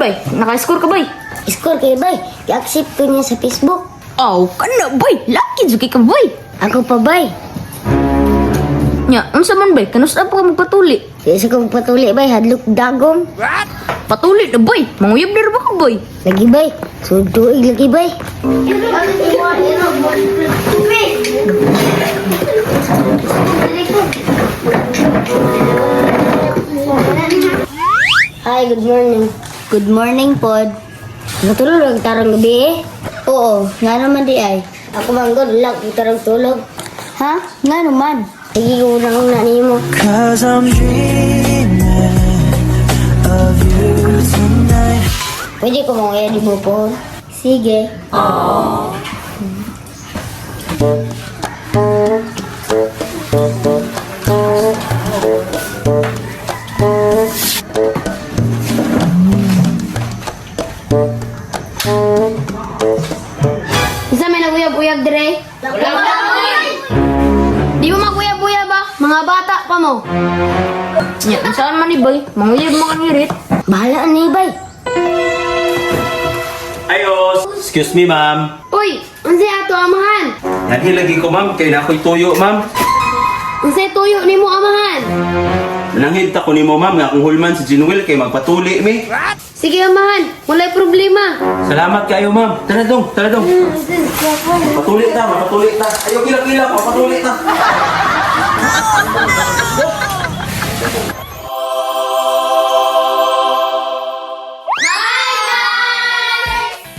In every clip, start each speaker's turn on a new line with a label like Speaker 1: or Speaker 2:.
Speaker 1: bay? Naka-score ka bay?
Speaker 2: Score kay bay. I-accept ko niya sa Facebook.
Speaker 1: Aw, kana bay. Laki juki ka bay.
Speaker 2: Ako pa bay.
Speaker 1: Nya, unsa man bay? Kanusta pa ka magpatuli?
Speaker 2: Di sa kong patuli bay. Hadlok dagom.
Speaker 1: Patuli na bay. Manguyab na ra ba ka bay?
Speaker 2: Lagi bay. Suduig lagi bay. Hi, good morning. Good morning, Pod. Natulog tarang gabi eh? Oo, nga naman di ay. Ako manggod lang, tarang tulog. Ha? Nga naman. Sige ko lang na mo.
Speaker 3: Cause I'm dreaming of you tonight.
Speaker 2: Pwede ko mong di mo po. Sige.
Speaker 4: Isa may naguyab-uyab dire? Wala. Di mo maguyab-uyab ba? Mga bata pa mo.
Speaker 1: Nya, saan man ni bay? Manguyab mo kang irit.
Speaker 2: Bahala ni bay.
Speaker 5: Ayos! Excuse me, ma'am.
Speaker 4: Uy, unsay ato amahan?
Speaker 5: Naghilagi ko, ma'am. Kaya na ako'y tuyo, ma'am.
Speaker 4: Unsay tuyo nimo amahan?
Speaker 5: Nananghinta ko ni mo, ma'am, nga kung hulman si Jinuel kay magpatuli, mi.
Speaker 4: Sige amahan, walay problema.
Speaker 5: Salamat kayo, ma'am. Tara dong, tara dong. Mapatuli ta, mapatuli ta. Ayaw, kila-kila, mapatuli ta.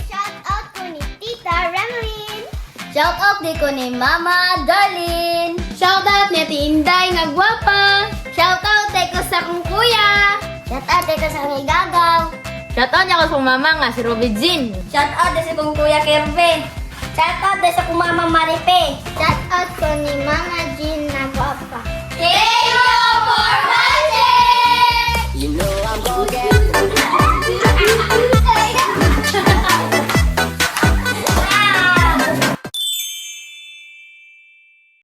Speaker 2: Shout out ko ni Tita Remelin. Shout out din ko ni Mama Darlene.
Speaker 4: Shout out ni Ate Inday nga gwapa.
Speaker 2: Shout out din ko sa kong kuya. Shout out din ko sa kong gagaw.
Speaker 1: Shoutout niya ko sa mama nga, si Robin Jean.
Speaker 2: Shout out din sa kong kuya Kerbe. Shout out din sa kong mama Maripe.